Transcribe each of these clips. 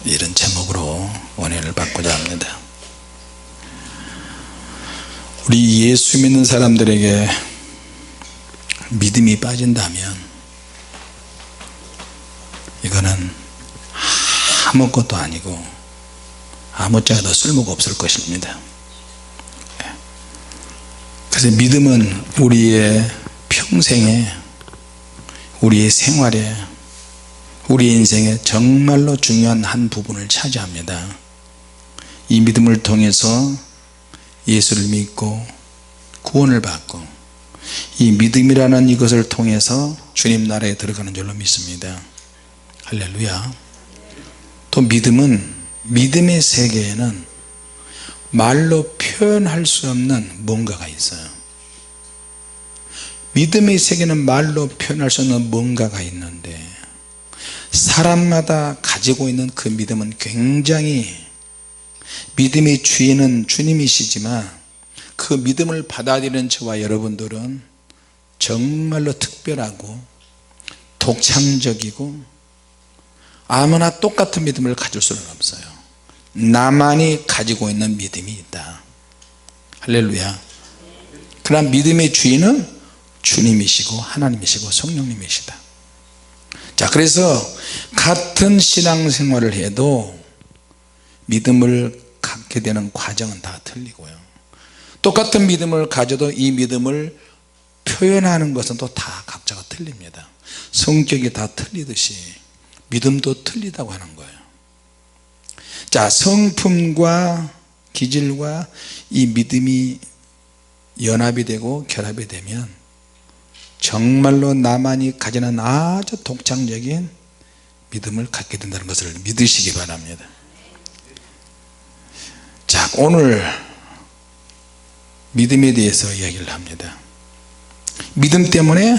이런 제목으로 은혜를 받고자 합니다. 우리 예수 믿는 사람들에게 믿음이 빠진다면 이거는 아무것도 아니고 아무짝에도 쓸모가 없을 것입니다. 그래서 믿음은 우리의 평생에, 우리의 생활에, 우리 인생에 정말로 중요한 한 부분을 차지합니다. 이 믿음을 통해서 예수를 믿고 구원을 받고, 이 믿음이라는 이것을 통해서 주님 나라에 들어가는 줄로 믿습니다. 할렐루야. 또 믿음은, 믿음의 세계에는 말로 표현할 수 없는 뭔가가 있어요. 믿음의 세계는 말로 표현할 수 없는 뭔가가 있는데, 사람마다 가지고 있는 그 믿음은 굉장히, 믿음의 주인은 주님이시지만 그 믿음을 받아들이는 저와 여러분들은 정말로 특별하고 독창적이고 아무나 똑같은 믿음을 가질 수는 없어요. 나만이 가지고 있는 믿음이 있다. 할렐루야. 그러나 믿음의 주인은 주님이시고 하나님이시고 성령님이시다. 자, 그래서 같은 신앙생활을 해도 믿음을 갖게 되는 과정은 다 틀리고요, 똑같은 믿음을 가져도 이 믿음을 표현하는 것은 또 다 각자가 틀립니다. 성격이 다 틀리듯이 믿음도 틀리다고 하는 거예요. 자, 성품과 기질과 이 믿음이 연합이 되고 결합이 되면 정말로 나만이 가지는 아주 독창적인 믿음을 갖게 된다는 것을 믿으시기 바랍니다. 자, 오늘 믿음에 대해서 이야기를 합니다. 믿음 때문에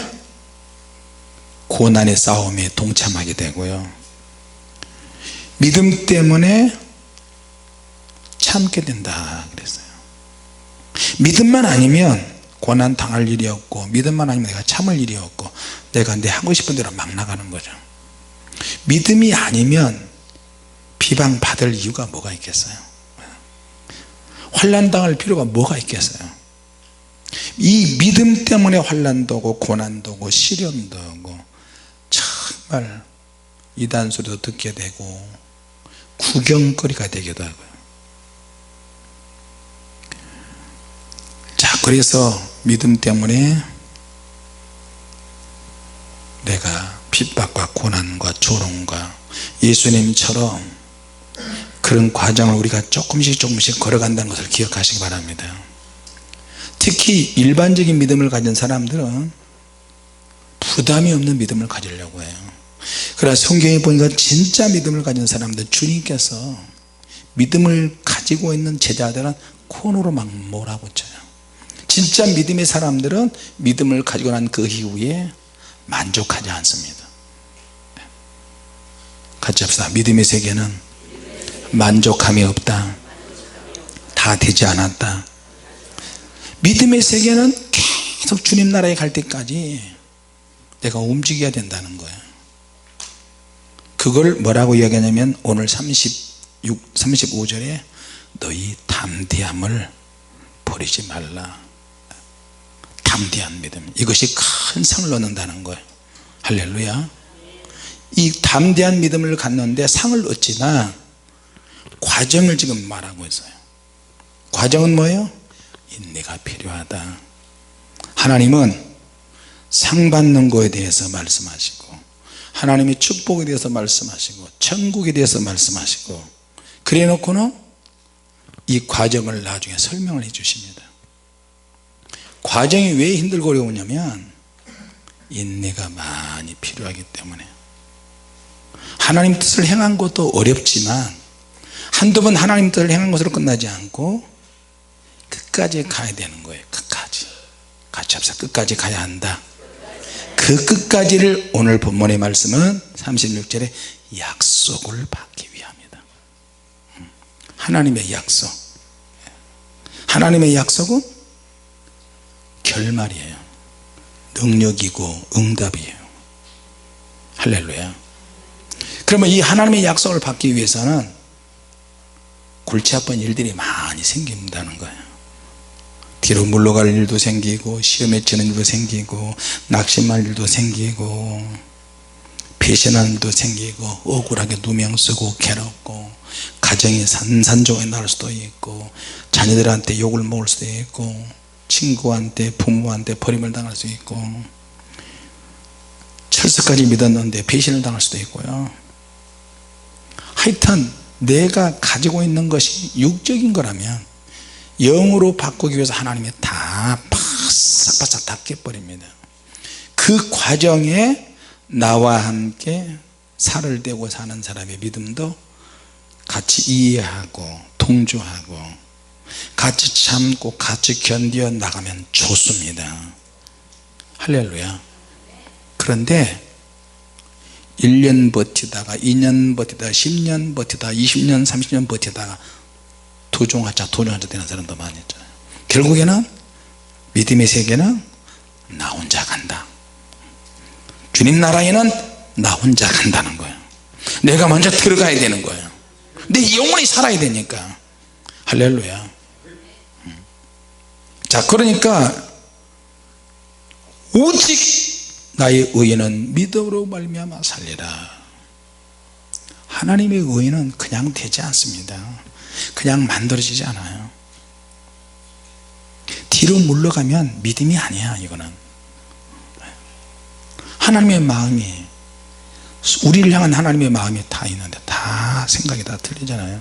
고난의 싸움에 동참하게 되고요, 믿음 때문에 참게 된다 그랬어요. 믿음만 아니면 고난 당할 일이 없고, 믿음만 아니면 내가 참을 일이 없고, 내가 내 하고 싶은 대로 막 나가는 거죠. 믿음이 아니면 비방 받을 이유가 뭐가 있겠어요? 환난 당할 필요가 뭐가 있겠어요? 이 믿음 때문에 환난도 오고 고난도 오고 시련도 오고 정말 이단 소리도 듣게 되고 구경거리가 되기도 하고요. 자, 그래서 믿음 때문에 내가 핍박과 고난과 조롱과 예수님처럼 그런 과정을 우리가 조금씩 걸어간다는 것을 기억하시기 바랍니다. 특히 일반적인 믿음을 가진 사람들은 부담이 없는 믿음을 가지려고 해요. 그러나 성경에 보니까 진짜 믿음을 가진 사람들, 주님께서 믿음을 가지고 있는 제자들은 코너로 막 몰아붙여요. 진짜 믿음의 사람들은 믿음을 가지고 난 그 이후에 만족하지 않습니다. 같이 합시다. 믿음의 세계는 만족함이 없다. 다 되지 않았다. 믿음의 세계는 계속 주님 나라에 갈 때까지 내가 움직여야 된다는 거예요. 그걸 뭐라고 이야기하냐면 오늘 35절에 너희 담대함을 버리지 말라. 담대한 믿음, 이것이 큰 상을 얻는다는 거예요. 할렐루야. 이 담대한 믿음을 갖는데 상을 얻지만 과정을 지금 말하고 있어요. 과정은 뭐예요? 인내가 필요하다. 하나님은 상 받는 거에 대해서 말씀하시고, 하나님의 축복에 대해서 말씀하시고, 천국에 대해서 말씀하시고, 그래 놓고는 이 과정을 나중에 설명을 해 주십니다. 과정이 왜 힘들고 어려우냐면 인내가 많이 필요하기 때문에. 하나님 뜻을 행한 것도 어렵지만 한두 번 하나님 뜻을 행한 것으로 끝나지 않고 끝까지 가야 되는 거예요. 끝까지. 같이 합시다. 끝까지 가야 한다. 그 끝까지를 오늘 본문의 말씀은 36절에 약속을 받기 위함이다. 하나님의 약속. 하나님의 약속은 결말이에요. 능력이고 응답이에요. 할렐루야. 그러면 이 하나님의 약속을 받기 위해서는 골치 아픈 일들이 많이 생긴다는 거예요. 뒤로 물러갈 일도 생기고 시험에 치는 일도 생기고 낙심할 일도 생기고 배신하는 일도 생기고 억울하게 누명 쓰고 괴롭고 가정이 산산조각이 날 수도 있고 자녀들한테 욕을 먹을 수도 있고 친구한테 부모한테 버림을 당할 수 있고 철석까지 믿었는데 배신을 당할 수도 있고요. 하여튼 내가 가지고 있는 것이 육적인 거라면 영으로 바꾸기 위해서 하나님이 다 바싹바싹 다 깨버립니다. 그 과정에 나와 함께 살을 대고 사는 사람의 믿음도 같이 이해하고 동조하고 같이 참고 같이 견뎌 나가면 좋습니다. 할렐루야. 그런데 1년 버티다가 2년 버티다가 10년 버티다가 20년 30년 버티다가 도종하자 되는 사람도 많이 있잖아요. 결국에는 믿음의 세계는 나 혼자 간다. 주님 나라에는 나 혼자 간다는 거예요. 내가 먼저 들어가야 되는 거예요. 내 영혼이 살아야 되니까. 할렐루야. 자, 그러니까 오직 나의 의인은 믿음으로 말미암아 살리라. 하나님의 의인은 그냥 되지 않습니다. 그냥 만들어지지 않아요. 뒤로 물러가면 믿음이 아니야. 이거는 하나님의 마음이, 우리를 향한 하나님의 마음이 다 있는데 다 생각이 다 틀리잖아요.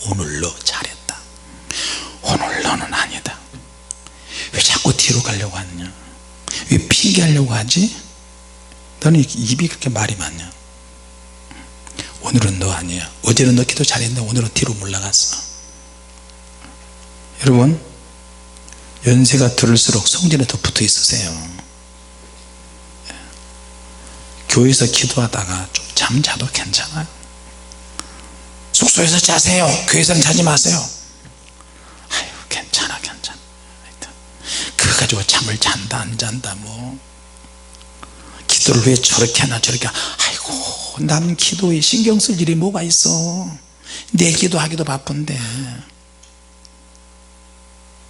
오늘 너 잘했다, 오늘 너는 아니다, 왜 자꾸 뒤로 가려고 하느냐, 왜 핑계하려고 하지, 너는 입이 그렇게 말이 많냐, 오늘은 너 아니야, 어제는 너 기도 잘했는데 오늘은 뒤로 물러갔어. 여러분, 연세가 들을수록 성전에 더 붙어 있으세요. 교회에서 기도하다가 좀 잠자도 괜찮아요. 숙소에서 자세요, 교회에서는 자지 마세요. 아유, 괜찮아. 그거 가지고 잠을 잔다 안 잔다 뭐, 기도를 왜 저렇게 하나 저렇게 하나. 아이고, 남 기도에 신경 쓸 일이 뭐가 있어. 내 기도하기도 바쁜데.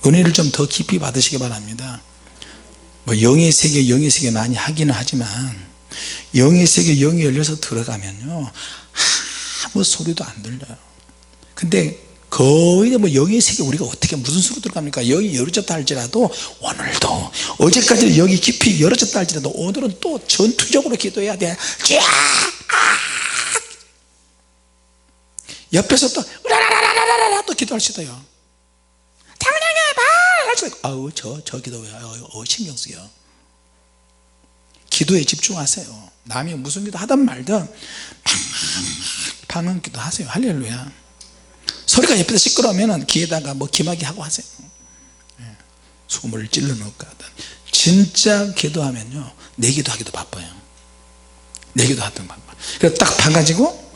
은혜를 좀 더 깊이 받으시기 바랍니다. 뭐 영의 세계 많이 하기는 하지만 영의 세계, 영이 열려서 들어가면요 아무 소리도 안 들려요. 근데 거의 뭐 영의 세계 우리가 어떻게 무슨 수로 들어갑니까? 영이 열어졌다 할지라도 오늘도, 어제까지는 영이 깊이 열어졌다 할지라도 오늘은 또 전투적으로 기도해야 돼. 옆에서 또 으라라라라라라 또 기도할 수도 있어요. 당장해 봐 할 수도 있고, 아우 저 기도해, 신경 쓰여. 기도에 집중하세요. 남이 무슨 기도 하든 말든 방언 기도 하세요. 할렐루야. 소리가 옆에서 시끄러우면 귀에다가 뭐 기마기 하고 하세요. 숨을 찔러 넣을까 하든. 진짜 기도하면요 내 기도하기도 바빠요. 내 기도하기도 바빠요. 그래서 딱 봐가지고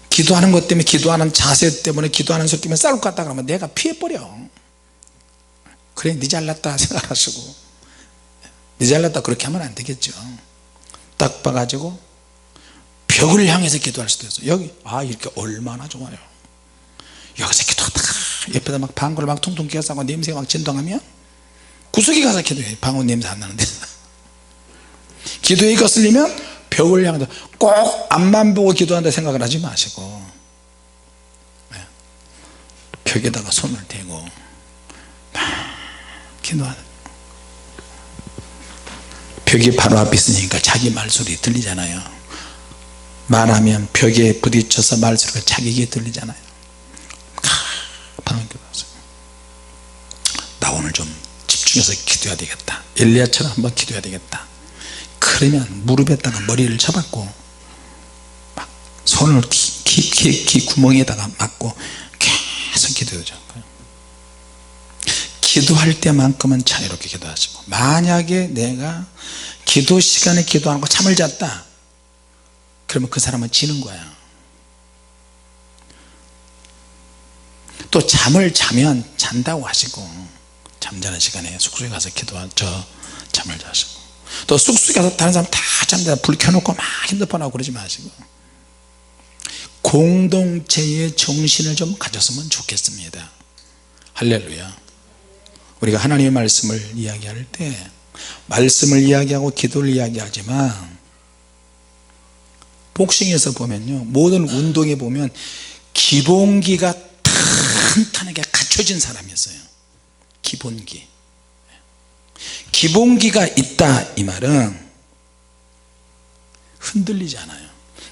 기도하는 것 때문에, 기도하는 자세 때문에, 기도하는 소리 때문에 싸울 것 같다 그러면 내가 피해버려. 그래 네 잘났다 생각하시고, 네 잘났다 그렇게 하면 안 되겠죠. 딱 봐가지고 벽을 향해서 기도할 수도 있어요. 여기 이렇게 얼마나 좋아요. 여기서 기도하다가 옆에다 막 방구를 막 퉁퉁 끼워싸고 냄새가 막 진동하면 구석에 가서 기도해. 방구 냄새 안 나는데. 기도에 거슬리면 벽을 향해서 꼭 앞만 보고 기도한다 생각을 하지 마시고 벽에다가 손을 대고 막 기도하는. 벽이 바로 앞에 있으니까 자기 말소리 들리잖아요. 말하면 벽에 부딪혀서 말소리가 자기 귀에 들리잖아요. 나 오늘 좀 집중해서 기도해야 되겠다. 엘리야처럼 한번 기도해야 되겠다. 그러면 무릎에다가 머리를 잡았고 막 손을 귀 구멍에다가 막고 계속 기도하죠. 기도할 때만큼은 자유롭게 기도하시고, 만약에 내가 기도 시간에 기도하는 거 잠을 잤다 그러면 그 사람은 지는 거야. 또 잠을 자면 잔다고 하시고, 잠자는 시간에 숙소에 가서 잠을 자시고, 또 숙소에 가서 다른 사람 다 잠자 불 켜놓고 막 핸드폰하고 그러지 마시고, 공동체의 정신을 좀 가졌으면 좋겠습니다. 할렐루야. 우리가 하나님의 말씀을 이야기할 때 말씀을 이야기하고 기도를 이야기하지만 복싱에서 보면요, 모든 운동에 보면 기본기가 탄탄하게 갖춰진 사람이 있어요. 기본기가 있다 이 말은 흔들리지 않아요.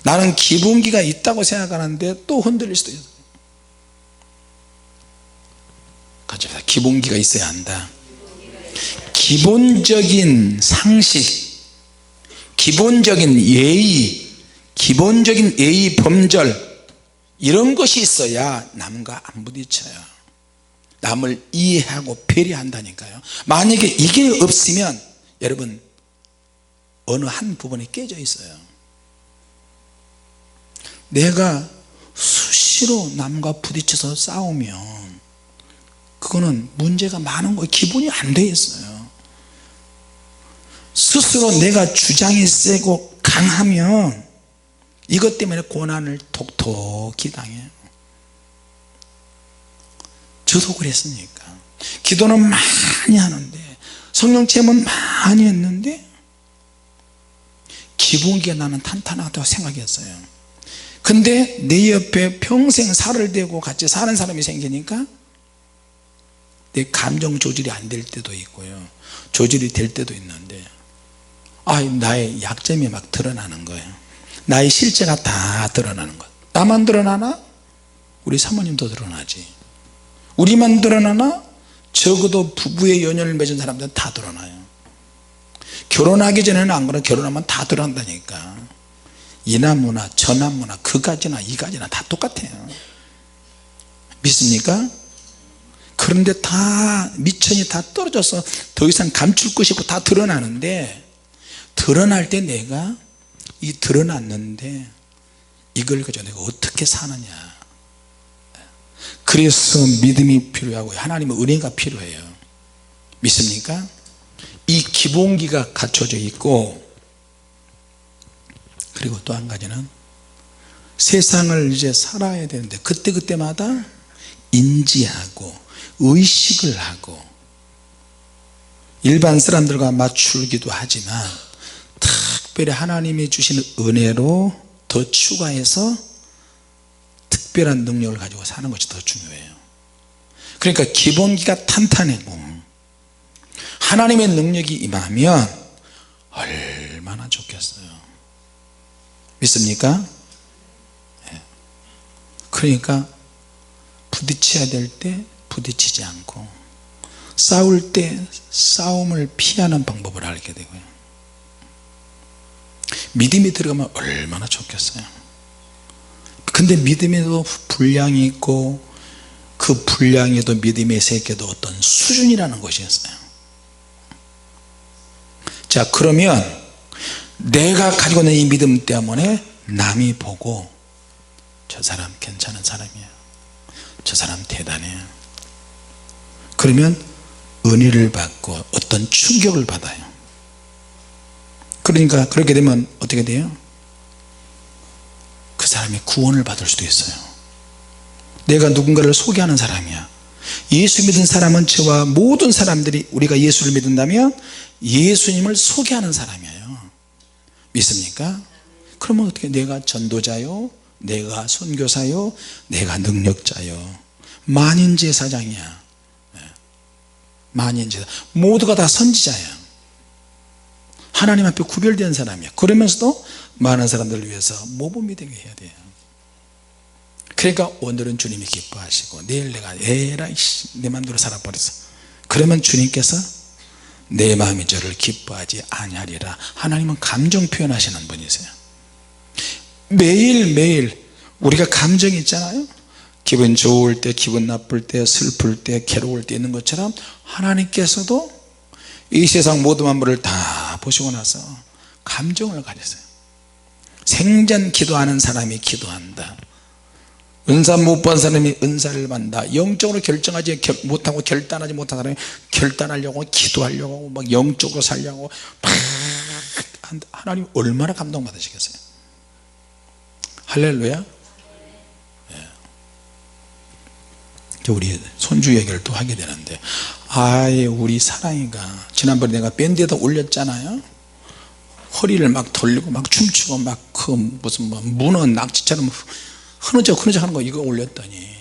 나는 기본기가 있다고 생각하는데 또 흔들릴 수도 있어요. 같이 합시다. 기본기가 있어야 한다. 기본적인 상식, 기본적인 예의 범절, 이런 것이 있어야 남과 안 부딪혀요. 남을 이해하고 배려한다니까요. 만약에 이게 없으면 여러분 어느 한 부분이 깨져 있어요. 내가 수시로 남과 부딪혀서 싸우면 그거는 문제가 많은 거예요. 기본이 안 돼 있어요. 스스로 내가 주장이 세고 강하면 이것 때문에 고난을 톡톡히 당해요. 저도 그랬으니까. 기도는 많이 하는데, 성령 체험은 많이 했는데 기본기가 나는 탄탄하다고 생각했어요. 근데 내 옆에 평생 살을 대고 같이 사는 사람이 생기니까 내 감정 조절이 안 될 때도 있고요, 조절이 될 때도 있는데 나의 약점이 막 드러나는 거예요. 나의 실체가 다 드러나는 것. 나만 드러나나? 우리 사모님도 드러나지. 우리만 드러나나? 적어도 부부의 연연을 맺은 사람들은 다 드러나요. 결혼하기 전에는 안 그러나 결혼하면 다 드러난다니까. 이나무나 저나무나 그가지나 이가지나 다 똑같아요. 믿습니까? 그런데 다 미천이 다 떨어져서 더 이상 감출 것이 없고 다 드러나는데, 드러날 때 내가 이 드러났는데 이걸 가지고 내가 어떻게 사느냐. 그래서 믿음이 필요하고요, 하나님의 은혜가 필요해요. 믿습니까? 이 기본기가 갖춰져 있고, 그리고 또 한 가지는 세상을 이제 살아야 되는데 그때그때마다 인지하고 의식을 하고 일반 사람들과 맞추기도 하지만 특별히 하나님이 주시는 은혜로 더 추가해서 특별한 능력을 가지고 사는 것이 더 중요해요. 그러니까 기본기가 탄탄하고 하나님의 능력이 임하면 얼마나 좋겠어요. 믿습니까? 그러니까 부딪혀야 될 때 부딪히지 않고, 싸울 때 싸움을 피하는 방법을 알게 되고요, 믿음이 들어가면 얼마나 좋겠어요. 근데 믿음에도 분량이 있고 그 분량에도 믿음의 세계도 어떤 수준이라는 것이 있어요. 자, 그러면 내가 가지고 있는 이 믿음 때문에 남이 보고 저 사람 괜찮은 사람이야, 저 사람 대단해요. 그러면 은혜를 받고 어떤 충격을 받아요. 그러니까 그렇게 되면 어떻게 돼요? 그 사람이 구원을 받을 수도 있어요. 내가 누군가를 소개하는 사람이야. 예수 믿은 사람은 저와 모든 사람들이 우리가 예수를 믿는다면 예수님을 소개하는 사람이에요. 믿습니까? 그러면 어떻게, 내가 전도자요, 내가 선교사요, 내가 능력자요, 만인제사장이야. 만인제사, 모두가 다 선지자야. 하나님 앞에 구별된 사람이야. 그러면서도 많은 사람들을 위해서 모범이 되게 해야 돼요. 그러니까 오늘은 주님이 기뻐하시고 내일 내가 에라이 내 맘대로 살아버렸어, 그러면 주님께서 내 마음이 저를 기뻐하지 아니하리라. 하나님은 감정 표현하시는 분이세요. 매일매일 우리가 감정이 있잖아요. 기분 좋을 때, 기분 나쁠 때, 슬플 때, 괴로울 때 있는 것처럼 하나님께서도 이 세상 모든 만물을 다 보시고 나서 감정을 가졌어요. 생전 기도하는 사람이 기도한다, 은사 못 받은 사람이 은사를 받는다, 영적으로 결정하지 못하고 결단하지 못한 사람이 결단하려고 기도하려고 하고 막 영적으로 살려고 막 하나님 얼마나 감동받으시겠어요. 할렐루야. 우리 손주 얘기를 또 하게 되는데, 아예 우리 사랑이가 지난번에 내가 밴드에다 올렸잖아요. 허리를 막 돌리고 막 춤추고 막 그 무슨 뭐 문어 낙지처럼 흐느적 하는 거 이거 올렸더니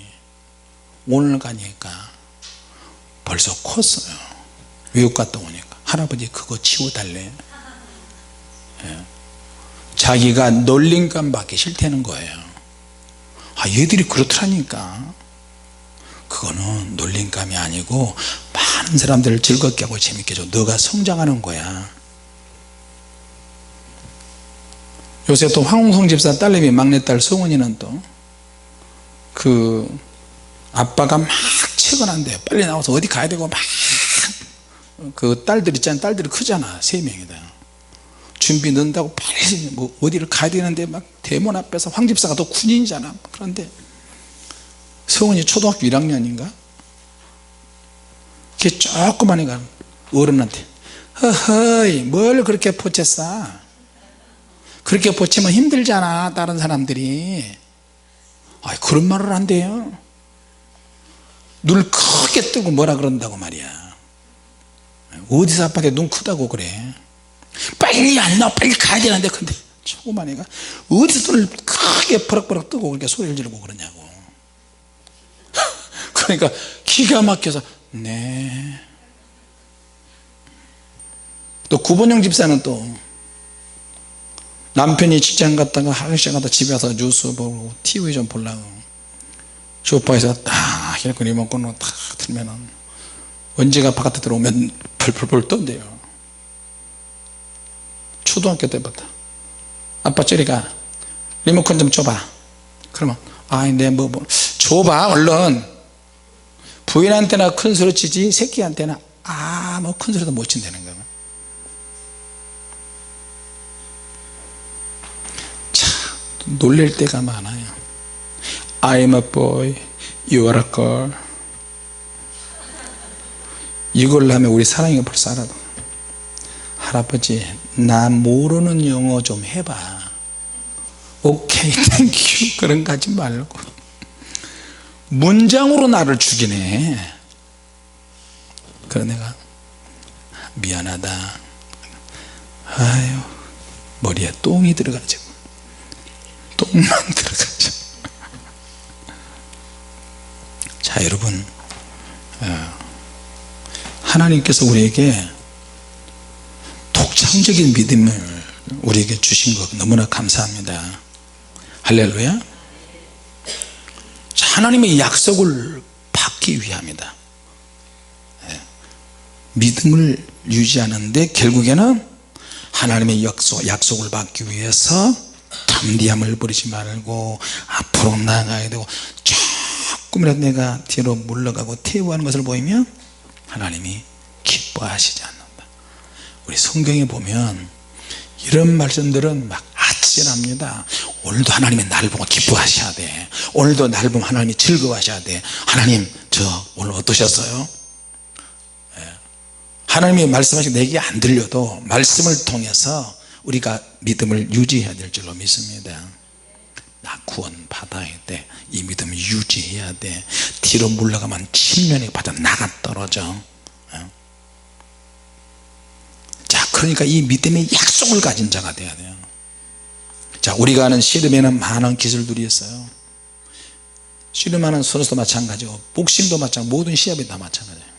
오늘 가니까 벌써 컸어요. 외국 갔다 오니까 할아버지 그거 치워달래. 예. 자기가 놀림감 받기 싫다는 거예요. 아, 얘들이 그렇더라니까. 그거는 놀림감이 아니고 많은 사람들을 즐겁게 하고 재밌게 해줘. 너가 성장하는 거야. 요새 또 황홍성 집사 딸내미 막내딸 성은이는 또 그 아빠가 막 퇴근한대요. 빨리 나와서 어디 가야 되고 막 그 딸들 있잖아요. 딸들이 크잖아. 3명이다. 준비 넣는다고 빨리 뭐 어디를 가야 되는데 막 대문 앞에서 황 집사가 또 군인이잖아. 그런데 성은이 초등학교 1학년인가? 걔 조그만 애가 어른한테 허허이 뭘 그렇게 포쳤어? 그렇게 포치면 힘들잖아 다른 사람들이. 아, 그런 말을 한대요. 눈을 크게 뜨고 뭐라 그런다고 말이야. 어디서 아빠가 눈 크다고 그래. 빨리 안 나와 빨리 가야 되는데 근데 조그만 애가 어디서 눈을 크게 버럭버럭 뜨고 그렇게 소리를 지르고 그러냐고. 그러니까 기가 막혀서 네. 또 구본영 집사는 또 남편이 직장 갔다가 학교 갔다 집에 와서 뉴스 보고 TV 좀 보려고 소파에서 딱 이렇게 리모컨으로 딱 틀면은 언제가 바깥에 들어오면 펄펄펄 떤대요. 초등학교 때부터 아빠 저리가 리모컨 좀 줘봐. 그러면 아이 내 뭐 줘봐 얼른. 부인한테나 큰 소리 치지 새끼한테는 뭐 큰 소리도 못 친다는 거야. 참 놀랄 때가 많아요. I'm a boy, you are a girl. 이걸 하면 우리 사랑이가 벌써 알아도 할아버지 나 모르는 영어 좀 해봐. 오케이 땡큐 그런 거 하지 말고 문장으로 나를 죽이네. 그래 내가 미안하다. 아유 머리에 똥이 들어가지고 똥만 들어가지고. 자 여러분 하나님께서 우리에게 독창적인 믿음을 우리에게 주신 것 너무나 감사합니다. 할렐루야. 하나님의 약속을 받기 위함이다. 믿음을 유지하는데 결국에는 하나님의 약속을 받기 위해서 담대함을 버리지 말고 앞으로 나아가야 되고 조금이라도 내가 뒤로 물러가고 퇴보하는 것을 보이면 하나님이 기뻐하시지 않는다. 우리 성경에 보면 이런 말씀들은 막 아찔합니다. 오늘도 하나님이 나를 보고 기뻐하셔야 돼. 오늘도 나를 보면 하나님이 즐거워하셔야 돼. 하나님 저 오늘 어떠셨어요? 하나님이 말씀하시고 내게 안 들려도 말씀을 통해서 우리가 믿음을 유지해야 될 줄로 믿습니다. 나 구원 받아야 돼. 이 믿음을 유지해야 돼. 뒤로 물러가면 침면에 받아 나가 떨어져. 자 그러니까 이 믿음의 약속을 가진 자가 돼야 돼요. 자 우리가 아는 씨름에는 많은 기술들이 있어요. 씨름하는 선수도 마찬가지고 복싱도 마찬가지고 모든 시합이 다 마찬가지예요.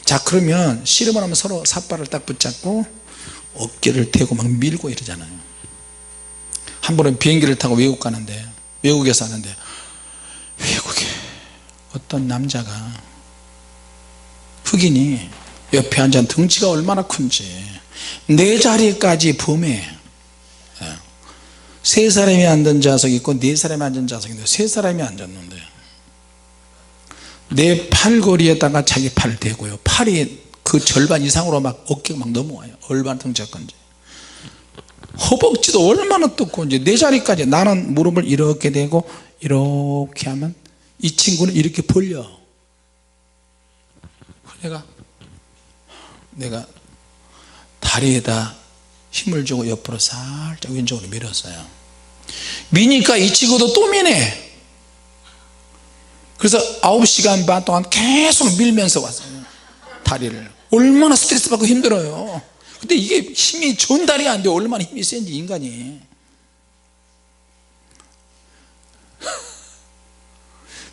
자 그러면 씨름을 하면 서로 삿발을 딱 붙잡고 어깨를 대고 막 밀고 이러잖아요. 한 번은 비행기를 타고 외국 가는데 외국에서 하는데 외국에 어떤 남자가 흑인이 옆에 앉은 덩치가 얼마나 큰지 내 자리까지 범해. 3사람이 앉은 좌석이 있고 4사람이 앉은 좌석이 있는데 3사람이 앉았는데 내 팔걸이에다가 자기 팔을 대고요. 팔이 그 절반 이상으로 막 어깨가 막 넘어와요. 얼마나 덩치가 큰지. 허벅지도 얼마나 떴고 이제 내 자리까지 나는 무릎을 이렇게 대고 이렇게 하면 이 친구는 이렇게 벌려. 내가 다리에다 힘을 주고 옆으로 살짝 왼쪽으로 밀었어요. 미니까 이 친구도 또 미네. 그래서 9시간 반 동안 계속 밀면서 왔어요. 다리를. 얼마나 스트레스 받고 힘들어요. 근데 이게 힘이 전달이 안 돼. 얼마나 힘이 센지 인간이.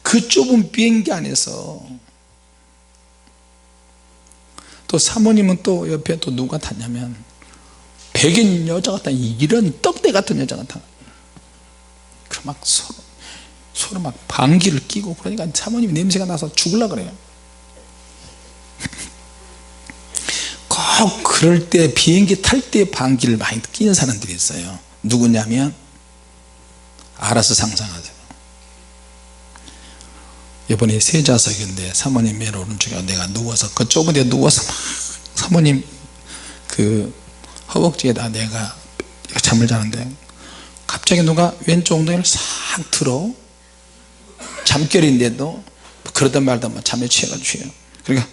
그 좁은 비행기 안에서 또 사모님은 또 옆에 또 누가 탔냐면 백인 여자가 타. 이런 떡대 같은 여자가 타. 그럼 막 서로 막 방귀를 끼고 그러니까 사모님이 냄새가 나서 죽으려고 그래요. 꼭 그럴 때 비행기 탈 때 방귀를 많이 끼는 사람들이 있어요. 누구냐면 알아서 상상하세요. 이번에 세 좌석인데 사모님 맨 오른쪽에 내가 누워서 그 좁은 데 누워서 막 사모님 그 허벅지에다 내가 잠을 자는데 갑자기 누가 왼쪽 엉덩이를 싹 들어. 잠결인데도 그러던 말던 막 잠에 취해가지고 그러니까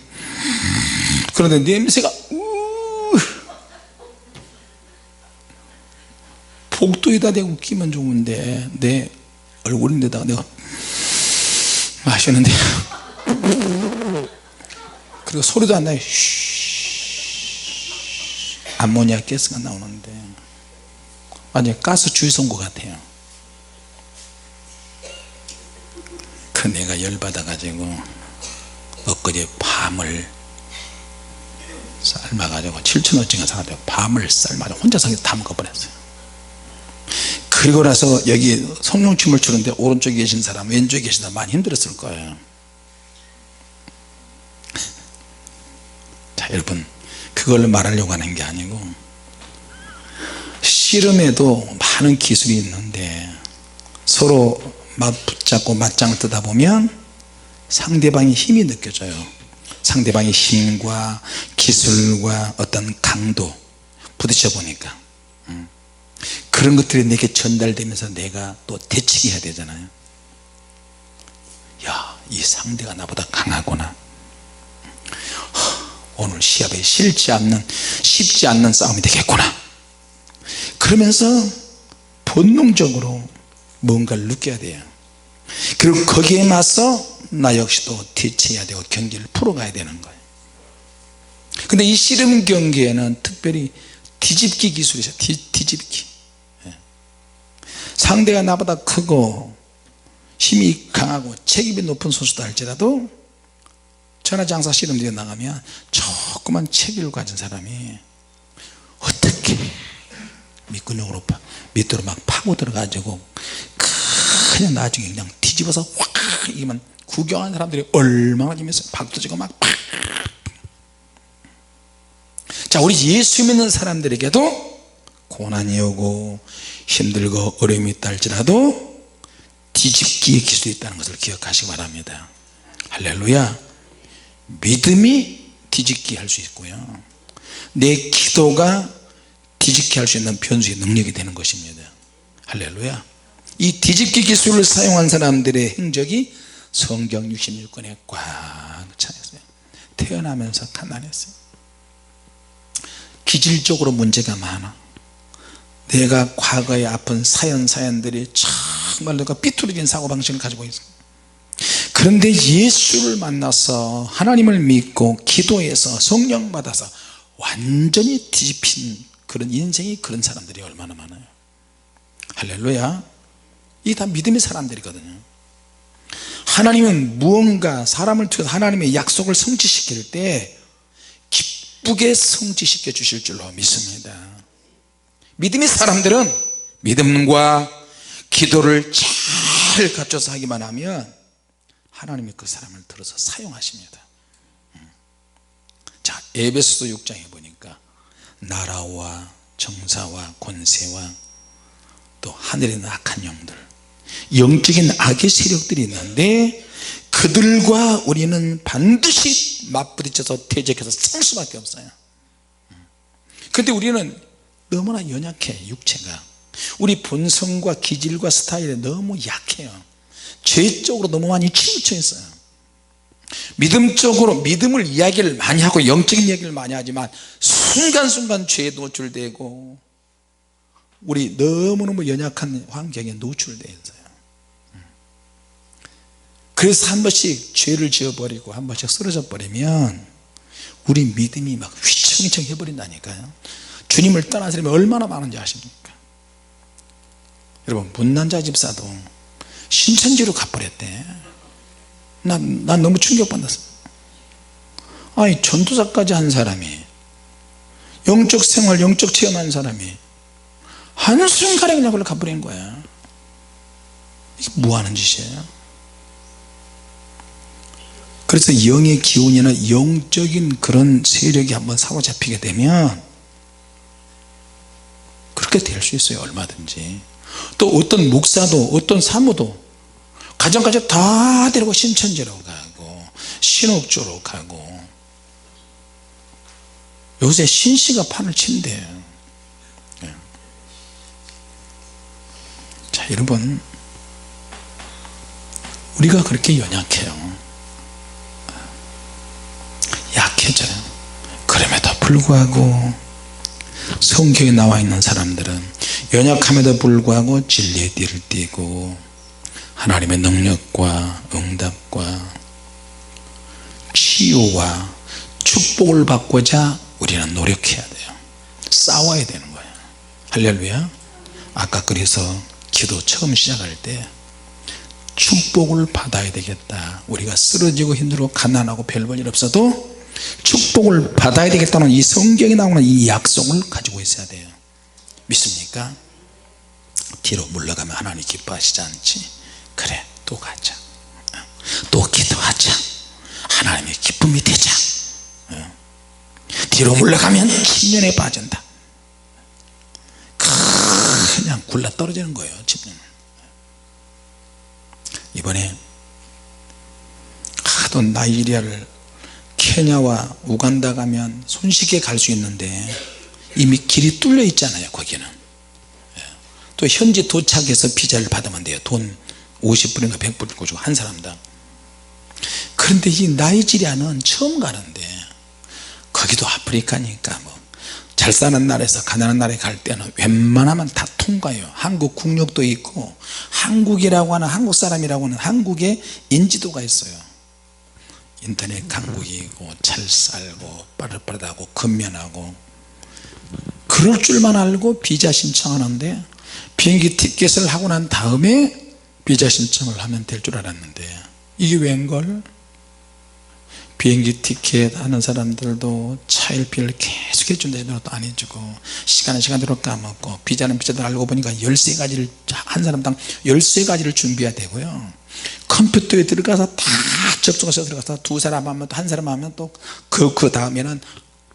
그런데 냄새가 복도에다 대고 끼면 좋은데 내 얼굴인데다가 내가 마시는데 그리고 소리도 안 나요. 암모니아 가스가 나오는데 완전 가스 주유 쏜 것 같아요. 그 내가 열받아 가지고 엊그제 밤을 삶아가지고 7,000원짜리 사가지고 밤을 삶아가지고 혼자서 다 먹어버렸어요. 그리고 나서 여기 성령춤을 추는데 오른쪽에 계신 사람 왼쪽에 계신 사람 많이 힘들었을 거예요. 자 여러분, 그걸 말하려고 하는 게 아니고 씨름에도 많은 기술이 있는데 서로 맞붙잡고 맞짱을 뜨다 보면 상대방의 힘이 느껴져요. 상대방의 힘과 기술과 어떤 강도 부딪혀 보니까 그런 것들이 내게 전달되면서 내가 또 대치기 해야 되잖아요. 야, 이 상대가 나보다 강하구나. 오늘 시합에 쉽지 않는 싸움이 되겠구나. 그러면서 본능적으로 뭔가를 느껴야 돼요. 그리고 거기에 맞서 나 역시도 대치해야 되고 경기를 풀어가야 되는 거예요. 근데 이 씨름 경기에는 특별히 뒤집기 기술이 있어요. 뒤집기. 상대가 나보다 크고 힘이 강하고 체급이 높은 선수다 할지라도 천하장사 씨름대회 나가면 조그만 체기를 가진 사람이 어떻게 밑근육으로 밑으로 막 파고 들어가지고 그냥 나중에 그냥 뒤집어서 확 이기면 구경하는 사람들이 얼마나 재밌어요. 박수 치고 막 팍. 자, 우리 예수 믿는 사람들에게도 고난이 오고 힘들고 어려움이 있다 할지라도 뒤집기의 기술이 있다는 것을 기억하시기 바랍니다. 할렐루야. 믿음이 뒤집기 할 수 있고요, 내 기도가 뒤집기 할 수 있는 변수의 능력이 되는 것입니다. 할렐루야. 이 뒤집기 기술을 사용한 사람들의 행적이 성경 66권에 꽉 차있어요. 태어나면서 가난했어요. 기질적으로 문제가 많아. 내가 과거에 아픈 사연들이 정말 내가 삐뚤어진 사고방식을 가지고 있어요. 그런데 예수를 만나서 하나님을 믿고 기도해서 성령 받아서 완전히 뒤집힌 그런 인생이 그런 사람들이 얼마나 많아요. 할렐루야. 이게 다 믿음의 사람들이거든요. 하나님은 무언가 사람을 통해서 하나님의 약속을 성취시킬 때 기쁘게 성취시켜 주실 줄로 믿습니다. 믿음의 사람들은 믿음과 기도를 잘 갖춰서 하기만 하면 하나님이 그 사람을 들어서 사용하십니다. 자, 에베소서 6장에 보니까 나라와 정사와 권세와 또 하늘에 있는 악한 영들, 영적인 악의 세력들이 있는데 그들과 우리는 반드시 맞부딪혀서 대적해서 싸울 수밖에 없어요. 그런데 우리는 너무나 연약해. 육체가 우리 본성과 기질과 스타일에 너무 약해요. 죄 쪽으로 너무 많이 치우쳐 있어요. 믿음적으로 믿음을 이야기를 많이 하고 영적인 이야기를 많이 하지만 순간순간 죄에 노출되고 우리 너무너무 연약한 환경에 노출되어 있어요. 그래서 한 번씩 죄를 지어버리고 한 번씩 쓰러져 버리면 우리 믿음이 막 휘청휘청 해버린다니까요. 주님을 떠난 사람이 얼마나 많은지 아십니까? 여러분 문난자 집사도 신천지로 가버렸대. 난 너무 충격받았어. 아니 전도사까지 한 사람이, 영적 생활 영적 체험한 사람이 한순간에 그냥 그걸 가버리는 거야. 이게 뭐하는 짓이에요? 그래서 영의 기운이나 영적인 그런 세력이 한번 사로잡히게 되면 그렇게 될 수 있어요. 얼마든지. 또 어떤 목사도 어떤 사모도 가정까지 다 데리고 신천지로 가고 신옥조로 가고, 요새 신씨가 판을 친대요. 자 여러분, 우리가 그렇게 연약해요. 약해져요. 그럼에도 불구하고 성경에 나와 있는 사람들은 연약함에도 불구하고 진리의 띠를 띠고 하나님의 능력과 응답과 치유와 축복을 받고자 우리는 노력해야 돼요. 싸워야 되는 거예요. 할렐루야. 아까 그래서 기도 처음 시작할 때 축복을 받아야 되겠다, 우리가 쓰러지고 힘들고 가난하고 별 볼 일 없어도 축복을 받아야 되겠다는 이 성경에 나오는 이 약속을 가지고 있어야 돼요. 믿습니까? 뒤로 물러가면 하나님 기뻐하시지 않지? 그래, 또 가자, 또 기도하자, 하나님의 기쁨이 되자. 뒤로 물러가면 침륜에 빠진다. 그냥 굴러 떨어지는 거예요. 침륜. 이번에 하도 나이지리아를, 케냐와 우간다 가면 손쉽게 갈 수 있는데 이미 길이 뚫려 있잖아요. 거기는 또 현지 도착해서 비자를 받으면 돼요. 돈 50불인가 100불 주고 한 사람당. 그런데 이 나이지리아는 처음 가는데, 거기도 아프리카니까 뭐 잘 사는 나라에서 가난한 나라에 갈 때는 웬만하면 다 통과해요. 한국 국력도 있고, 한국이라고 하는, 한국 사람이라고 하는 한국의 인지도가 있어요. 인터넷 강국이고 잘 살고 빠릇빠릇하고 근면하고, 그럴 줄만 알고 비자 신청하는데 비행기 티켓을 하고 난 다음에 비자 신청을 하면 될 줄 알았는데 이게 웬걸? 비행기 티켓 하는 사람들도 차일피를 계속 해준다 해도 안 해주고, 시간은 시간대로 까먹고, 비자는 비자대로 알고 보니까 13가지를 한 사람당 13가지를 준비해야 되고요. 컴퓨터에 들어가서 다 접속해서 들어가서 두 사람 하면 또 한 사람 하면 또 그 다음에는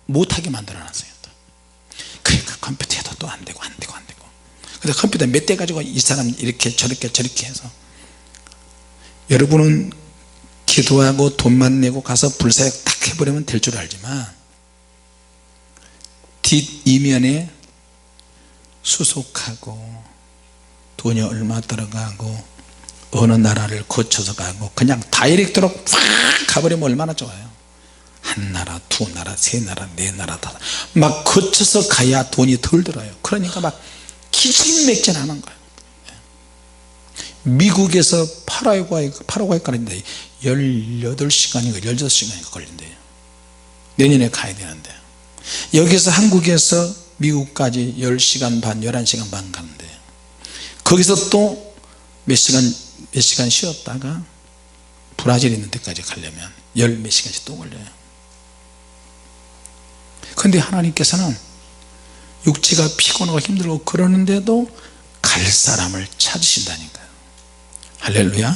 못하게 만들어놨어요. 그러니까 컴퓨터에도 또 안 되고. 근데 컴퓨터 몇 대 가지고 이 사람 이렇게 저렇게 해서, 여러분은 기도하고 돈만 내고 가서 불사역 딱 해버리면 될 줄 알지만 뒷이면에 수속하고 돈이 얼마 들어가고 어느 나라를 거쳐서 가고 그냥 다이렉트로 팍 가버리면 얼마나 좋아요. 한 나라, 두 나라, 세 나라, 네 나라 다 막 거쳐서 가야 돈이 덜 들어요. 그러니까 막 기진맥진하는 거예요. 미국에서 파라과이 가는데 18시간인가 16시간인가 걸린대요. 내년에 가야 되는데, 여기서 한국에서 미국까지 10시간 반 11시간 반 가는데, 거기서 또 몇 시간 쉬었다가 브라질 있는 데까지 가려면 10몇 시간씩 또 걸려요. 그런데 하나님께서는 육체가 피곤하고 힘들고 그러는데도 갈 사람을 찾으신다니까요. 할렐루야.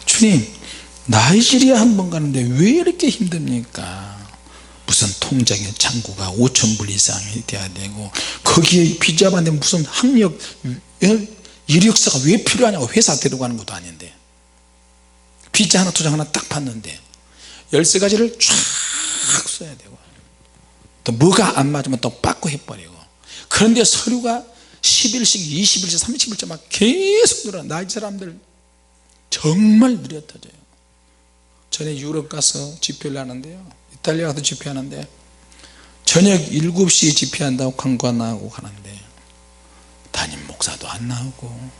주님, 나이지리아 한번 가는데 왜 이렇게 힘듭니까? 무슨 통장에 잔고가 5,000불 이상이 돼야 되고, 거기에 비자 받는데 무슨 학력 이력서가 왜 필요하냐고, 회사 데려가는 것도 아닌데 비자 하나 도장 하나 딱 받는데 13가지를 쫙 써야 되고, 또 뭐가 안 맞으면 또 빠꾸 해버리고, 그런데 서류가 10일씩 20일씩 30일째 막 계속 늘어. 나이 사람들 정말 느려 터져요. 전에 유럽 가서 집회를 하는데요, 이탈리아 가서 집회하는데 저녁 7시에 집회한다고 광고 안 나오고 가는데 담임 목사도 안 나오고,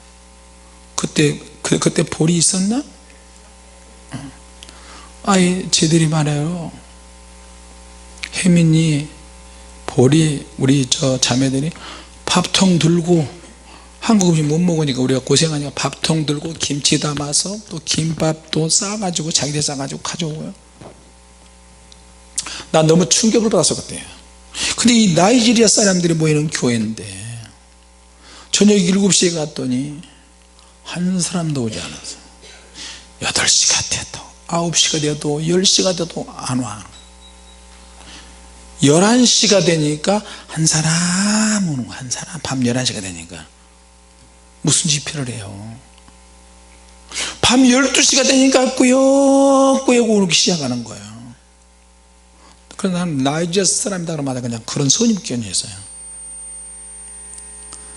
그때 그때 볼이 있었나? 아이 쟤들이 말해요, 혜민이 볼이 우리 저 자매들이 밥통 들고 한국 음식 못 먹으니까 우리가 고생하니까 밥통 들고 김치 담아서 또 김밥도 싸가지고 자기들 싸가지고 가져오고요. 나 너무 충격을 받았어 그때. 근데 이 나이지리아 사람들이 모이는 교회인데 저녁 7시에 갔더니 한 사람도 오지 않았어. 8시가 돼도 9시가 돼도 10시가 돼도 안 와. 11시가 되니까 한 사람 오는 거야. 한 사람. 밤 11시가 되니까 무슨 집회를 해요? 밤 12시가 되니까 꾸역꾸역 오기 시작하는 거예요. 그래서 나는 나이지리아 사람이다 그러마다 그냥 그런 선입견이 있어요.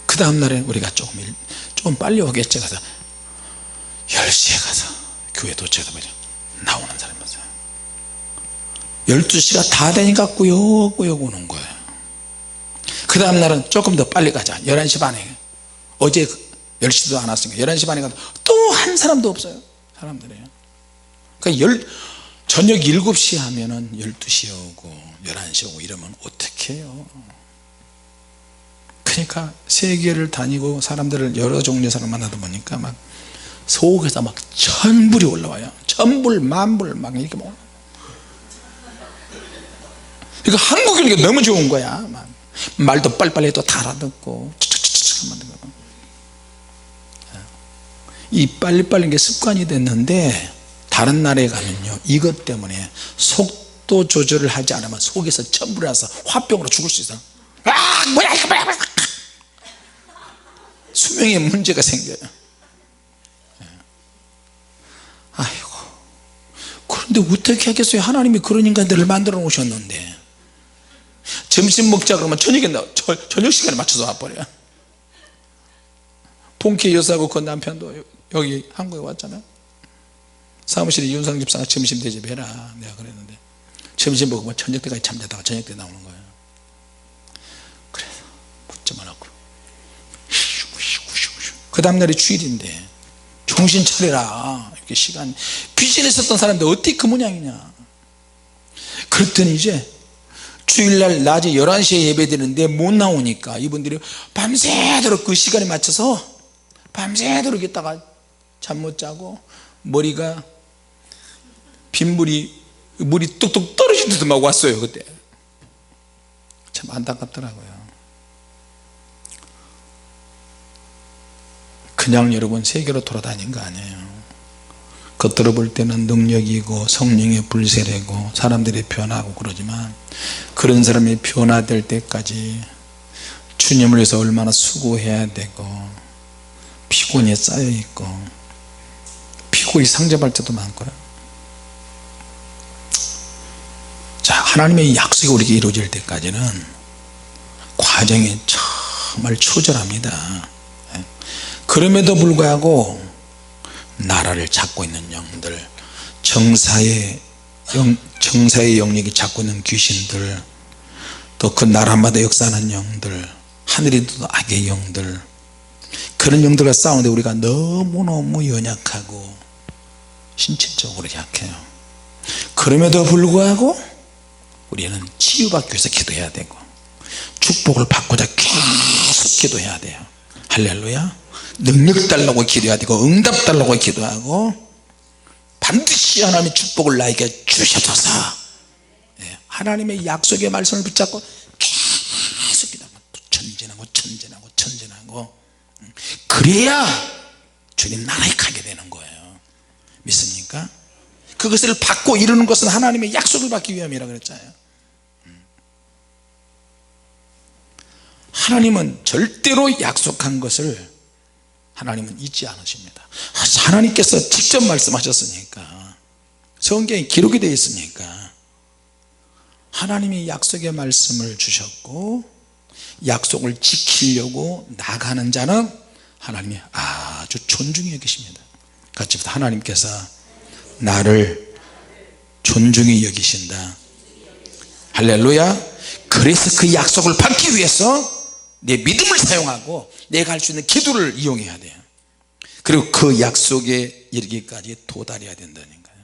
그 다음날에 우리가 조금 빨리 오겠지 가서 10시에 가서 교회 도착해서 나오는 사람이 있어요. 12시가 다 되니까 꾸역꾸역 오는 거예요. 그 다음날은 조금 더 빨리 가자. 11시 반에. 어제 10시도 안 왔으니까 11시 반에 가도 또 한 사람도 없어요. 사람들이. 그러니까 저녁 7시 하면은 12시에 오고 11시에 오고 이러면 어떻게 해요? 그러니까 세계를 다니고 사람들을 여러 종류의 사람 만나다 보니까 막 속에서 막 천불이 올라와요. 천불 만불 막 이렇게 막. 그러니까 한국인이 너무 좋은 거야. 막 말도 빨리빨리 또 다 알아듣고 이 빨리빨리 게 습관이 됐는데 다른 나라에 가면요 이것 때문에 속도 조절을 하지 않으면 속에서 천불이 나서 화병으로 죽을 수 있어요. 뭐야 이거 뭐야 수명에 문제가 생겨요. 아이고, 그런데 어떻게 하겠어요? 하나님이 그런 인간들을 만들어 놓으셨는데 점심 먹자 그러면 저녁 시간에 맞춰서 와버려요. 본캐 여사하고 그 남편도 여기 한국에 왔잖아요. 사무실에 윤상 집사가 점심 대접해라 내가 그랬는데 점심 먹으면 저녁 때까지 잠자다가 저녁 때 나오는 거예요. 그래서 붙잡아 놓고 그 다음날이 주일인데 정신 차려라 이렇게 시간 비즈니스 했던 사람들 어떻게 그 모양이냐. 그랬더니 이제 주일날 낮에 11시에 예배 드리는데 못 나오니까 이분들이 밤새도록 그 시간에 맞춰서 밤새도록 있다가 잠 못 자고 머리가 물이 뚝뚝 떨어지듯 막 왔어요. 그때 참 안타깝더라고요. 그냥 여러분 세계로 돌아다닌 거 아니에요. 겉으로 볼 때는 능력이고 성령의 불세례고 사람들이 변하고 그러지만 그런 사람이 변화될 때까지 주님을 위해서 얼마나 수고해야 되고 피곤이 쌓여있고 피곤이 상접할 때도 많고요. 자, 하나님의 약속이 우리에게 이루어질 때까지는 과정이 정말 초절합니다. 그럼에도 불구하고 나라를 잡고 있는 영들, 정사의 영역이 잡고 있는 귀신들, 또 그 나라마다 역사하는 영들, 하늘에 도 악의 영들, 그런 영들과 싸우는데 우리가 너무너무 연약하고 신체적으로 약해요. 그럼에도 불구하고 우리는 치유받기 위해서 기도해야 되고 축복을 받고자 계속 기도해야 돼요. 할렐루야. 능력 달라고 기도해야 되고 응답 달라고 기도하고 반드시 하나님의 축복을 나에게 주셔서 하나님의 약속의 말씀을 붙잡고 계속 기도하고 전진하고 그래야 주님 나라에 가게 되는 거예요. 믿습니까? 그것을 받고 이루는 것은 하나님의 약속을 받기 위함이라 그랬잖아요. 하나님은 절대로 약속한 것을 하나님은 잊지 않으십니다. 하나님께서 직접 말씀하셨으니까 성경에 기록이 되어 있으니까 하나님이 약속의 말씀을 주셨고 약속을 지키려고 나가는 자는 하나님이 아주 존중히 여기십니다. 같이 하나님께서 나를 존중히 여기신다. 할렐루야. 그래서 그 약속을 받기 위해서 내 믿음을 사용하고 내가 할 수 있는 기도를 이용해야 돼요. 그리고 그 약속에 이르기까지 도달해야 된다니까요.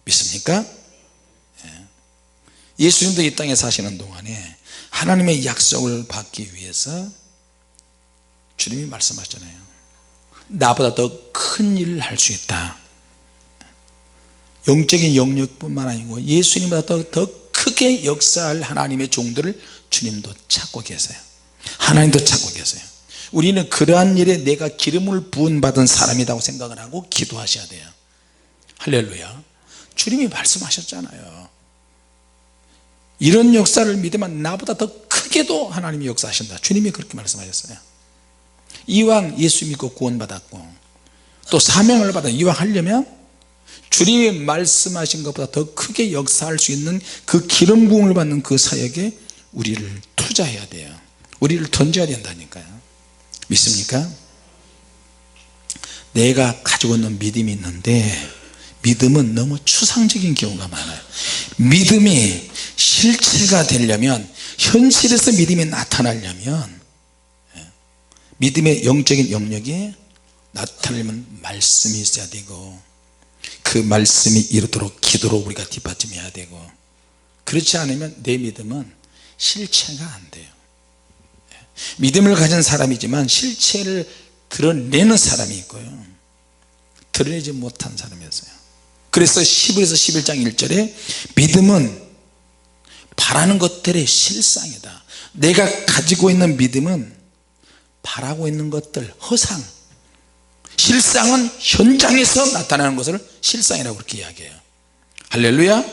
믿습니까? 예수님도 이 땅에 사시는 동안에 하나님의 약속을 받기 위해서 주님이 말씀하셨잖아요. 나보다 더 큰 일을 할 수 있다. 영적인 영역뿐만 아니고 예수님보다 더 크게 역사할 하나님의 종들을 주님도 찾고 계세요. 하나님도 찾고 계세요. 우리는 그러한 일에 내가 기름을 부은 받은 사람이라고 생각을 하고 기도하셔야 돼요. 할렐루야. 주님이 말씀하셨잖아요. 이런 역사를 믿으면 나보다 더 크게도 하나님이 역사하신다. 주님이 그렇게 말씀하셨어요. 이왕 예수 믿고 구원받았고 또 사명을 받아 이왕 하려면 주님이 말씀하신 것보다 더 크게 역사할 수 있는 그 기름 부음을 받는 그 사역에 우리를 투자해야 돼요. 우리를 던져야 된다니까요. 믿습니까? 내가 가지고 있는 믿음이 있는데 믿음은 너무 추상적인 경우가 많아요. 믿음이 실체가 되려면, 현실에서 믿음이 나타나려면, 믿음의 영적인 영역이 나타나려면 말씀이 있어야 되고, 그 말씀이 이루도록 기도로 우리가 뒷받침해야 되고, 그렇지 않으면 내 믿음은 실체가 안 돼요. 믿음을 가진 사람이지만 실체를 드러내는 사람이 있고요, 드러내지 못한 사람이었어요. 그래서 히브리서 11장 1절에 믿음은 바라는 것들의 실상이다. 내가 가지고 있는 믿음은 바라고 있는 것들, 허상, 실상은 현장에서 나타나는 것을 실상이라고 그렇게 이야기해요. 할렐루야.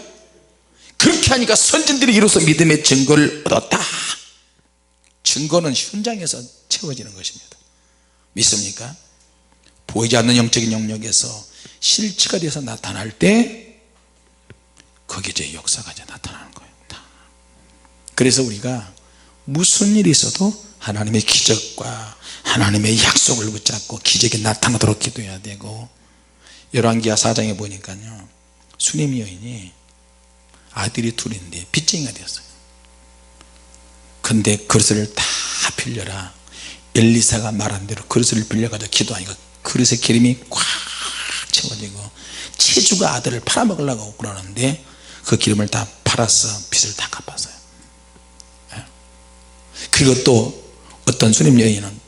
그렇게 하니까 선진들이 이로써 믿음의 증거를 얻었다. 증거는 현장에서 채워지는 것입니다. 믿습니까? 보이지 않는 영적인 영역에서 실체가 돼서 나타날 때 거기에 이제 역사가 이제 나타나는 거예요. 그래서 우리가 무슨 일이 있어도 하나님의 기적과 하나님의 약속을 붙잡고 기적이 나타나도록 기도해야 되고, 열왕기하 4장에 보니까요, 수넴 여인이 아들이 둘인데 빚쟁이가 되었어요. 근데 그릇을 다 빌려라. 엘리사가 말한 대로 그릇을 빌려가지고 기도하니까 그릇에 기름이 꽉 채워지고, 체주가 아들을 팔아먹으려고 그러는데 그 기름을 다 팔아서 빚을 다 갚았어요. 그리고 또 어떤 수넴 여인은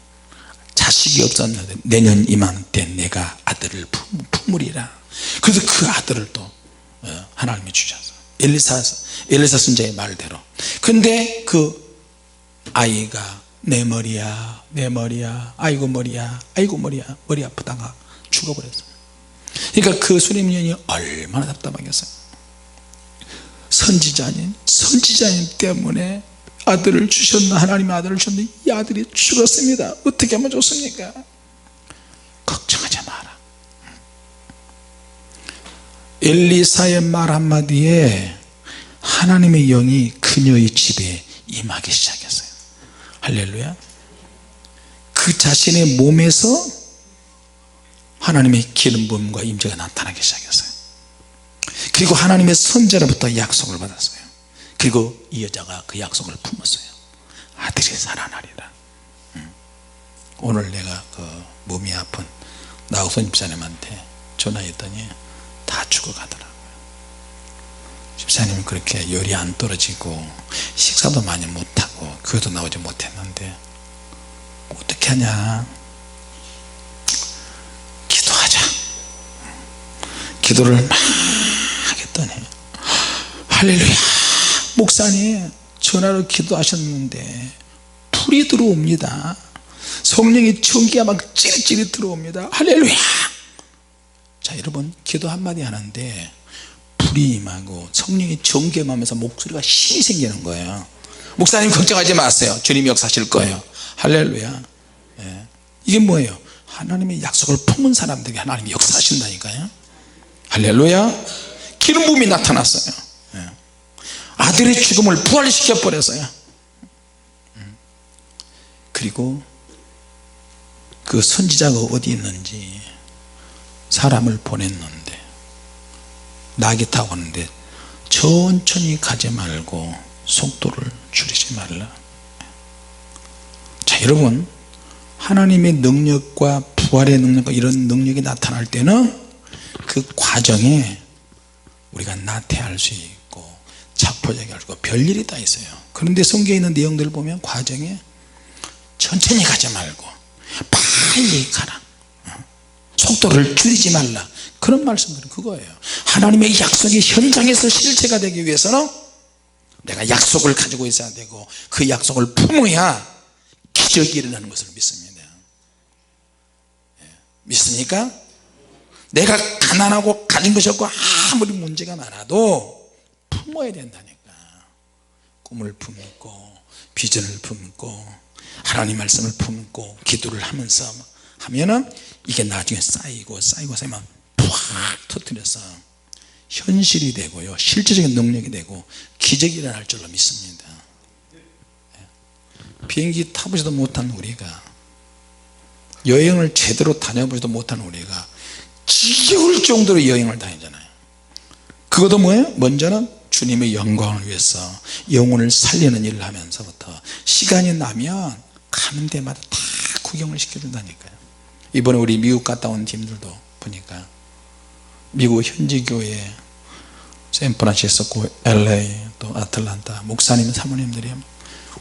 자식이 없었는데 내년 이맘때 내가 아들을 품으리라. 그래서 그 아들을 또 하나님이 주셨어요. 엘리사 선지자의 말대로. 근데 그 아이가 내 머리야, 내 머리야, 아이고 머리야, 아이고 머리야, 머리 아프다가 죽어버렸어요. 그러니까 그 수넴 여인이 얼마나 답답하겠어요. 선지자님 때문에 아들을 주셨나, 하나님의 아들을 주셨는데 이 아들이 죽었습니다. 어떻게 하면 좋습니까? 걱정하지 마라. 엘리사의 말 한마디에 하나님의 영이 그녀의 집에 임하기 시작했어요. 할렐루야. 그 자신의 몸에서 하나님의 기름 부음과 임재가 나타나기 시작했어요. 그리고 하나님의 선지자로부터 약속을 받았어요. 그리고 이 여자가 그 약속을 품었어요. 아들이 살아나리라. 오늘 내가 그 몸이 아픈 나우선 집사님한테 전화했더니 다 죽어가더라고요. 집사님은 그렇게 열이 안 떨어지고 식사도 많이 못하고 교회도 나오지 못했는데 어떻게 하냐, 기도하자. 기도를 막 하겠더니 할렐루야, 목사님 전화로 기도하셨는데 불이 들어옵니다. 성령의 전기가 막 찌릿찌릿 들어옵니다. 할렐루야. 자, 여러분, 기도 한마디 하는데 불이 임하고 성령의 전기가 임하면서 목소리가 힘이 생기는 거예요. 목사님 걱정하지 마세요. 주님이 역사하실 거예요. 할렐루야. 이게 뭐예요? 하나님의 약속을 품은 사람들에게 하나님이 역사하신다니까요. 할렐루야. 기름 부음이 나타났어요. 아들의 죽음을 부활시켜 버렸어요. 그리고 그 선지자가 어디 있는지 사람을 보냈는데, 낙이 타고 가는데 천천히 가지 말고 속도를 줄이지 말라. 자, 여러분, 하나님의 능력과 부활의 능력과 이런 능력이 나타날 때는 그 과정에 우리가 나태할 수 있고 자포자기 할 수 있고 별일이 다 있어요. 그런데 성경에 있는 내용들을 보면 과정에 천천히 가지 말고 빨리 가라, 속도를 줄이지 말라, 그런 말씀들은 그거예요. 하나님의 약속이 현장에서 실체가 되기 위해서는 내가 약속을 가지고 있어야 되고 그 약속을 품어야 기적이 일어나는 것을 믿습니다. 믿습니까? 내가 가난하고 가진 것이 없고 아무리 문제가 많아도 품어야 된다니까. 꿈을 품고 비전을 품고 하나님 말씀을 품고 기도를 하면서 하면은 이게 나중에 쌓이고 쌓이면 팍 터뜨려서 현실이 되고요, 실제적인 능력이 되고 기적이 일어날 줄로 믿습니다. 비행기 타보지도 못한 우리가, 여행을 제대로 다녀보지도 못한 우리가 지겨울 정도로 여행을 다니잖아요. 그것도 뭐예요? 먼저는 주님의 영광을 위해서 영혼을 살리는 일을 하면서부터 시간이 나면 가는 데마다 다 구경을 시켜준다니까요. 이번에 우리 미국 갔다 온 팀들도 보니까 미국 현지교회 샌프란시스코, LA, 또 아틀란타 목사님 사모님들이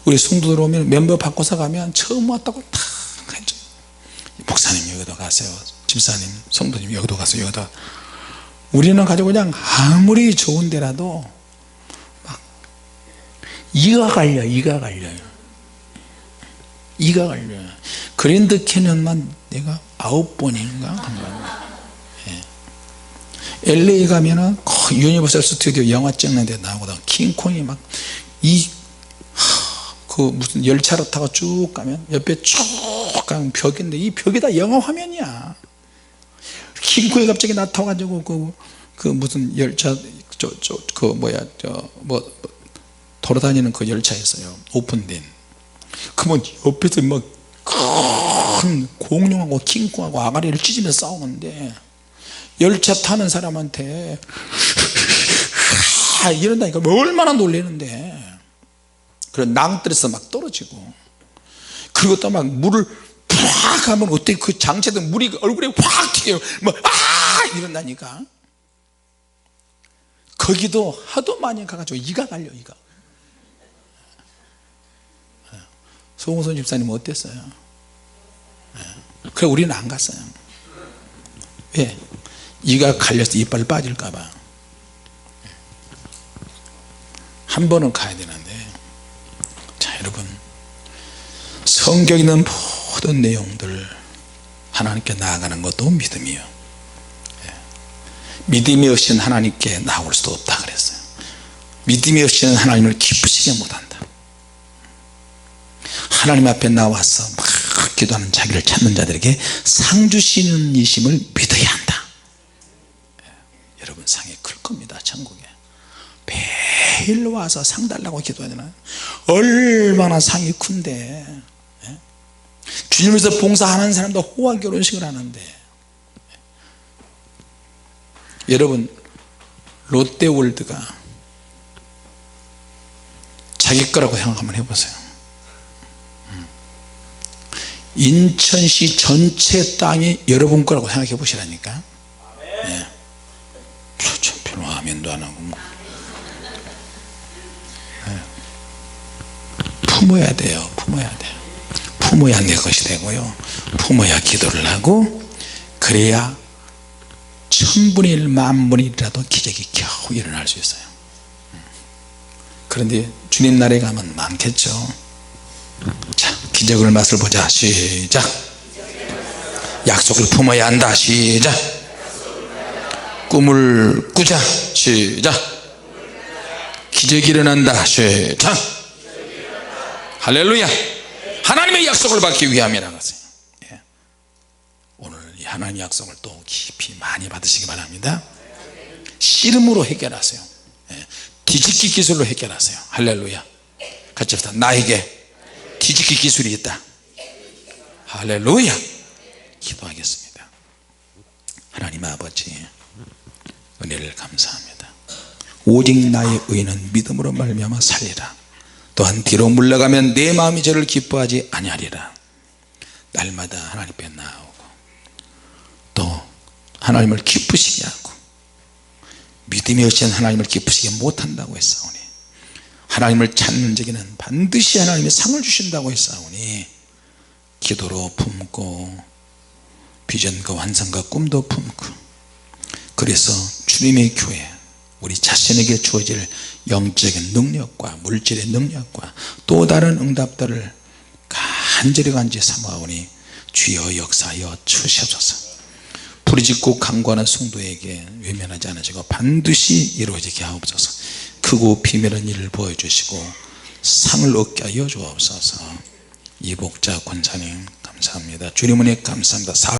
우리 성도들 오면 멤버 바꿔서 가면 처음 왔다고 다 했죠. 목사님 여기도 가세요, 집사님 성도님 여기도 가세요, 여기도. 우리는 가지고 그냥 아무리 좋은 데라도 막 이가 갈려요. 그랜드 캐년만 내가 9번인가 한 거예요. LA 가면은 유니버설 스튜디오 영화 찍는데 나오거든. 킹콩이 막 그 무슨 열차로 타고 쭉 가면 옆에 쭉 가면 벽인데 이 벽이 다 영화 화면이야. 킹콩이 갑자기 나타나가지고 그 무슨 열차 돌아다니는 그 열차였어요. 오픈된. 그러면 옆에서 막 큰 공룡하고 킹콩하고 아가리를 찢으면서 싸우는데 열차 타는 사람한테 이런다니까 얼마나 놀라는데. 그런 낭떠러져서 막 떨어지고, 그리고 또 막 물을 팍 하면 어떻게 그 장치에도 물이 얼굴에 확 튀겨요. 이런다니까. 거기도 하도 많이 가가지고 이가 갈려. 송호선 집사님 어땠어요? 그래 우리는 안 갔어요. 왜? 이가 갈려서 이빨 빠질까봐. 한 번은 가야 되는데. 자 여러분, 성경에 있는 모든 내용들 하나님께 나아가는 것도 믿음이요, 믿음이 없이는 하나님께 나올 수도 없다 그랬어요. 믿음이 없이는 하나님을 기쁘시게 못한다. 하나님 앞에 나와서 막 기도하는 자기를 찾는 자들에게 상 주시는 이심을 믿어야 한다. 여러분 상이 클 겁니다. 천국에 매일 와서 상 달라고 기도하잖아요. 얼마나 상이 큰데. 주님에서 봉사하는 사람도 호화 결혼식을 하는데. 여러분 롯데월드가 자기 거라고 생각 한번 해보세요. 인천시 전체 땅이 여러분 거라고 생각해 보시라니까. 참 별로 아멘도 안 하고 뭐. 품어야 돼요. 품어야 내 것이 되고요, 품어야 기도를 하고, 그래야 1000분의 1 만분의 1이라도 기적이 겨우 일어날 수 있어요. 그런데 주님 나라에 가면 많겠죠. 자, 기적을 맛을 보자. 시작. 약속을 품어야 한다. 시작. 꿈을 꾸자. 시작. 기적이 일어난다. 시작. 할렐루야. 하나님의 약속을 받기 위함이라는 것이에요. 오늘 이 하나님의 약속을 또 깊이 많이 받으시기 바랍니다. 씨름으로 해결하세요. 뒤집기 기술로 해결하세요. 할렐루야. 같이 합시다. 나에게 뒤집기 기술이 있다. 할렐루야. 기도하겠습니다. 하나님 아버지, 은혜를 감사합니다. 오직 나의 의는 믿음으로 말미암아 살리라. 또한 뒤로 물러가면 내 마음이 저를 기뻐하지 아니하리라. 날마다 하나님 앞에 나오고 하나님을 기쁘시게 하고 믿음이 없이는 하나님을 기쁘시게 못한다고 했사오니 하나님을 찾는 자에게는 반드시 하나님이 상을 주신다고 했사오니 기도로 품고 비전과 환상과 꿈도 품고 그래서 주님의 교회 우리 자신에게 주어질 영적인 능력과 물질의 능력과 또 다른 응답들을 간절히 사모하오니 주여 역사하여 주시옵소서. 부르짖고 간구하는 성도에게 외면하지 않으시고 반드시 이루어지게 하옵소서. 크고 비밀한 일을 보여주시고 상을 얻게 하여 주옵소서. 이복자 권사님 감사합니다. 주님 은혜 감사합니다.